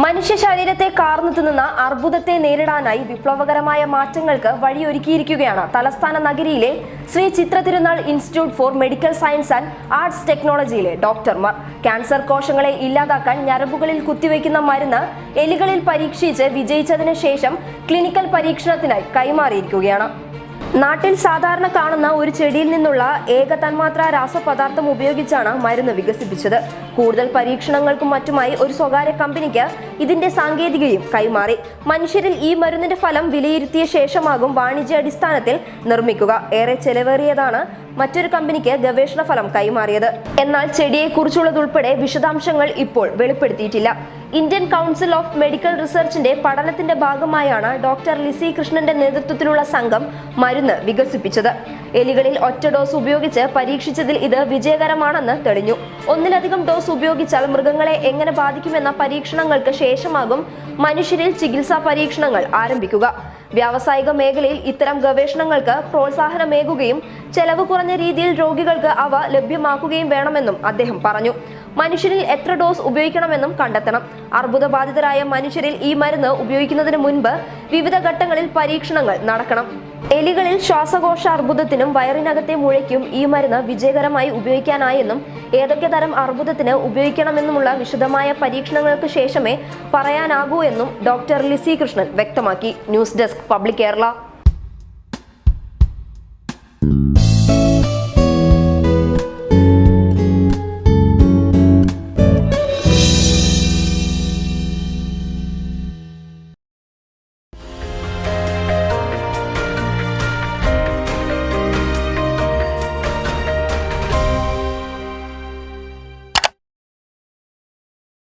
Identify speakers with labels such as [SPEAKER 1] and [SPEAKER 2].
[SPEAKER 1] മനുഷ്യ ശരീരത്തെ കാർന്നു തിന്നുന്ന അർബുദത്തെ നേരിടാനായി വിപ്ലവകരമായ മാറ്റങ്ങൾക്ക് വഴിയൊരുക്കിയിരിക്കുകയാണ് തലസ്ഥാന നഗരിയിലെ Sree Chitra Thirunal Institute for Medical Science and Arts ടെക്നോളജിയിലെ ഡോക്ടർമാർ. ക്യാൻസർ കോശങ്ങളെ ഇല്ലാതാക്കാൻ ഞരമ്പുകളിൽ കുത്തിവയ്ക്കുന്ന മരുന്ന് എലികളിൽ പരീക്ഷിച്ച് വിജയിച്ചതിന് ശേഷം ക്ലിനിക്കൽ പരീക്ഷണത്തിനായി കൈമാറിയിരിക്കുകയാണ്. നാട്ടിൽ സാധാരണ കാണുന്ന ഒരു ചെടിയിൽ നിന്നുള്ള ഏക തന്മാത്രാ രാസപദാർത്ഥം ഉപയോഗിച്ചാണ് മരുന്ന് വികസിപ്പിച്ചത്. കൂടുതൽ പരീക്ഷണങ്ങൾക്കും മറ്റുമായി ഒരു സ്വകാര്യ കമ്പനിക്ക് ഇതിന്റെ സാങ്കേതികതയും കൈമാറി. മനുഷ്യരിൽ ഈ മരുന്നിന്റെ ഫലം വിലയിരുത്തിയ ശേഷമാകും വാണിജ്യാടിസ്ഥാനത്തിൽ നിർമ്മിക്കുക. ഏറെ ചെലവേറിയതാണ് മറ്റൊരു കമ്പനിക്ക് ഗവേഷണ ഫലം കൈമാറിയത്. എന്നാൽ ചെടിയെക്കുറിച്ചുള്ളതുൾപ്പെടെ വിശദാംശങ്ങൾ ഇപ്പോൾ വെളിപ്പെടുത്തിയിട്ടില്ല. ഇന്ത്യൻ കൗൺസിൽ ഓഫ് മെഡിക്കൽ റിസർച്ചിന്റെ പഠനത്തിന്റെ ഭാഗമായാണ് ഡോക്ടർ ലിസി കൃഷ്ണന്റെ നേതൃത്വത്തിലുള്ള സംഘം മരുന്ന് വികസിപ്പിച്ചത്. എലികളിൽ ഒറ്റ ഡോസ് ഉപയോഗിച്ച് പരീക്ഷിച്ചതിൽ ഇത് വിജയകരമാണെന്ന് തെളിഞ്ഞു. ഒന്നിലധികം ഡോസ് ഉപയോഗിച്ചാൽ മൃഗങ്ങളെ എങ്ങനെ ബാധിക്കുമെന്ന പരീക്ഷണങ്ങൾക്ക് ശേഷമാകും മനുഷ്യരിൽ ചികിത്സാ പരീക്ഷണങ്ങൾ ആരംഭിക്കുക. വ്യാവസായിക മേഖലയിൽ ഇത്തരം ഗവേഷണങ്ങൾക്ക് പ്രോത്സാഹനമേകുകയും ചെലവ് കുറഞ്ഞ രീതിയിൽ രോഗികൾക്ക് അവ ലഭ്യമാക്കുകയും വേണമെന്നും അദ്ദേഹം പറഞ്ഞു. മനുഷ്യരിൽ എത്ര ഡോസ് ഉപയോഗിക്കണമെന്നും കണ്ടെത്തണം. അർബുദബാധിതരായ മനുഷ്യരിൽ ഈ മരുന്ന് ഉപയോഗിക്കുന്നതിന് മുൻപ് വിവിധ ഘട്ടങ്ങളിൽ പരീക്ഷണങ്ങൾ നടക്കണം. എലികളിൽ ശ്വാസകോശ അർബുദത്തിനും വയറിനകത്തെ മുഴയ്ക്കും ഈ മരുന്ന് വിജയകരമായി ഉപയോഗിക്കാനായെന്നും ഏതൊക്കെ തരം അർബുദത്തിന് ഉപയോഗിക്കണമെന്നുമുള്ള വിശദമായ പരീക്ഷണങ്ങൾക്ക് ശേഷമേ പറയാനാകൂ എന്നും ഡോക്ടർ ലിസി കൃഷ്ണൻ വ്യക്തമാക്കി. News desk public Kerala.